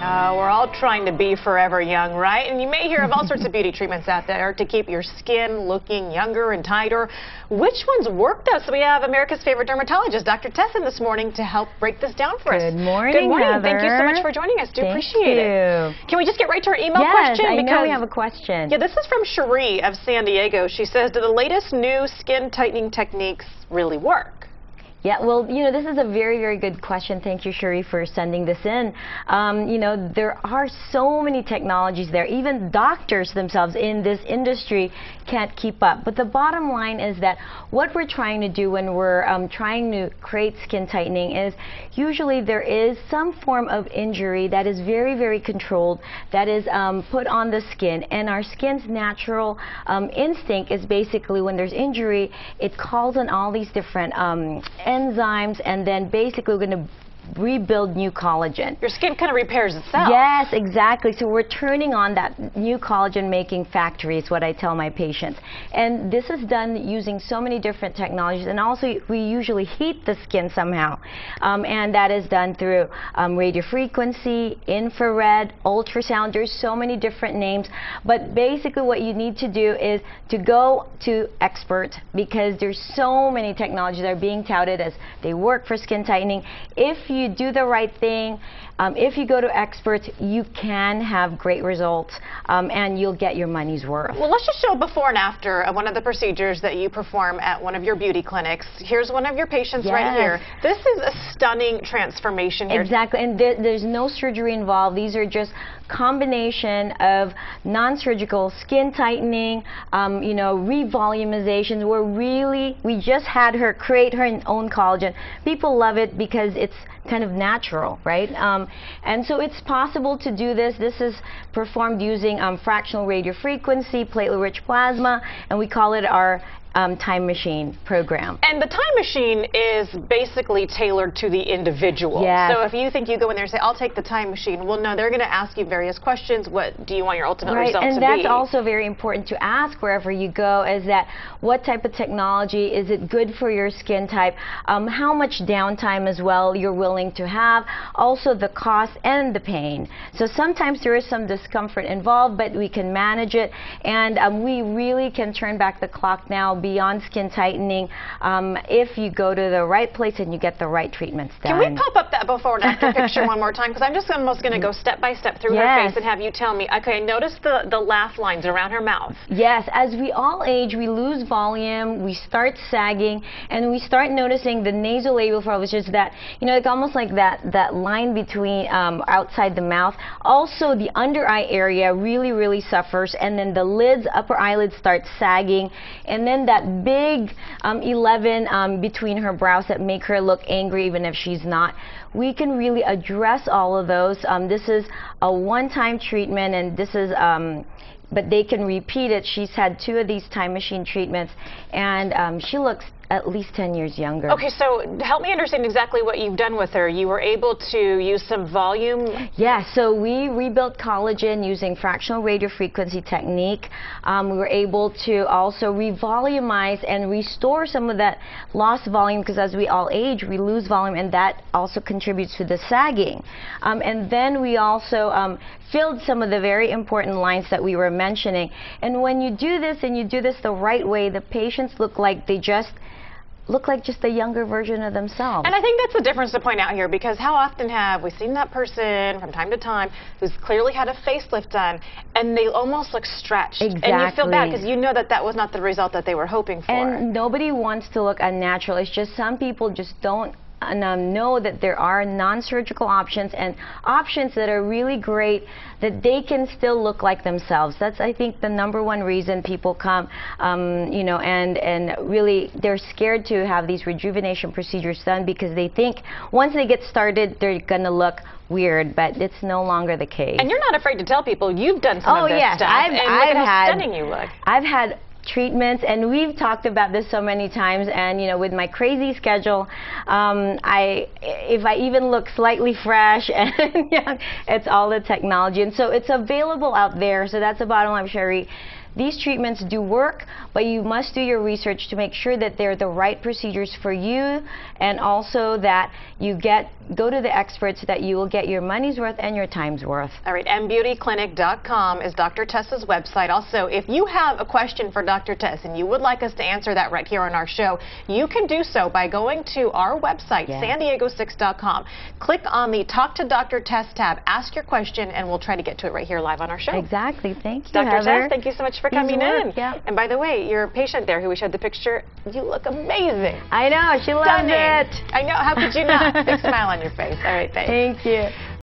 We're all trying to be forever young, right? And you may hear of all sorts of beauty treatments out there to keep your skin looking younger and tighter. Which ones work, though? So we have America's favorite dermatologist, Dr. Tess, in this morning to help break this down for us. Good morning, Good morning. Heather. Thank you so much for joining us. Appreciate it. Can we just get right to our email question? Yes, I because know we have a question. Yeah, this is from Cherie of San Diego. She says, do the latest new skin tightening techniques really work? Yeah, well, you know, this is a very, very good question. Thank you, Cherie, for sending this in. You know, there are so many technologies there. Even doctors themselves in this industry can't keep up. But the bottom line is that what we're trying to do when we're trying to create skin tightening is usually there is some form of injury that is very, very controlled, that is put on the skin. And our skin's natural instinct is basically when there's injury, it calls on all these different enzymes, and then basically we're going to rebuild new collagen. Your skin kind of repairs itself. Yes, exactly. So we're turning on that new collagen making factory is what I tell my patients. And this is done using so many different technologies, and also we usually heat the skin somehow. And that is done through radiofrequency, infrared, ultrasound. There's so many different names. But basically what you need to do is to go to experts, because there's so many technologies that are being touted as they work for skin tightening. If you do the right thing, if you go to experts, you can have great results, and you'll get your money's worth. Well, let's just show before and after of one of the procedures that you perform at one of your beauty clinics. Here's one of your patients right here. This is a stunning transformation here. Exactly, and there's no surgery involved. These are just combination of non-surgical skin tightening, you know, revolumization. We just had her create her own collagen. People love it because it's kind of natural, right? And so it's possible to do this. This is performed using fractional radiofrequency, platelet-rich plasma, and we call it our time machine program. And the time machine is basically tailored to the individual. Yes. So if you think you go in there and say, I'll take the time machine, well, no, they're going to ask you various questions. What do you want your ultimate result to be? And that's also very important to ask wherever you go, is that what type of technology, is it good for your skin type, how much downtime as well you're willing to have, also the cost and the pain. So sometimes there is some discomfort involved, but we can manage it, and we really can turn back the clock now beyond skin tightening if you go to the right place and you get the right treatments done. Can we pop up that before and after picture one more time? Because I'm just almost going to go step by step through her face and have you tell me, okay, notice the laugh lines around her mouth. Yes, as we all age, we lose volume, we start sagging, and we start noticing the nasolabial furrow, which is that, you know, like almost like that line between outside the mouth. Also, the under eye area really, really suffers, and then the lids, upper eyelids start sagging, and then that big 11 between her brows that make her look angry even if she's not. We can really address all of those. This is a one-time treatment, and this is but they can repeat it. She's had 2 of these time machine treatments, and she looks at least 10 years younger. Okay, so help me understand exactly what you've done with her. You were able to use some volume? Yeah, so we rebuilt collagen using fractional radiofrequency technique. We were able to also revolumize and restore some of that lost volume, because as we all age, we lose volume, and that also contributes to the sagging. And then we also filled some of the very important lines that we were mentioning. And when you do this, and you do this the right way, the patients look like they just a younger version of themselves. And I think that's the difference to point out here, because how often have we seen that person from time to time who's clearly had a facelift done, and they almost look stretched. Exactly. And you feel bad because you know that that was not the result that they were hoping for. And nobody wants to look unnatural. It's just some people just don't know that there are non-surgical options, and options that are really great, that they can still look like themselves. That's, I think, the #1 reason people come, you know, and really they're scared to have these rejuvenation procedures done, because they think once they get started they're gonna look weird, but it's no longer the case. And you're not afraid to tell people you've done some of this stuff, and look at how stunning you look. I've had treatments, and we've talked about this so many times, and you know, with my crazy schedule, if I even look slightly fresh and young, it's all the technology, and so it's available out there. So that's the bottom line, Sherry. these treatments do work, but you must do your research to make sure that they're the right procedures for you, and also that you go to the experts so that you will get your money's worth and your time's worth. All right, mbeautyclinic.com is Dr. Tess's website. Also, if you have a question for Dr. Tess and you would like us to answer that right here on our show, you can do so by going to our website, sandiego6.com. Click on the Talk to Dr. Tess tab, ask your question, and we'll try to get to it right here live on our show. Exactly. Thank you, Dr. Heather. Tess, thank you so much for coming in. Yeah. And by the way, your patient there who we showed the picture, you look amazing. I know, she loves Stunning. it. I know, how could you not? Big smile on your face. All right, thanks. Thank you.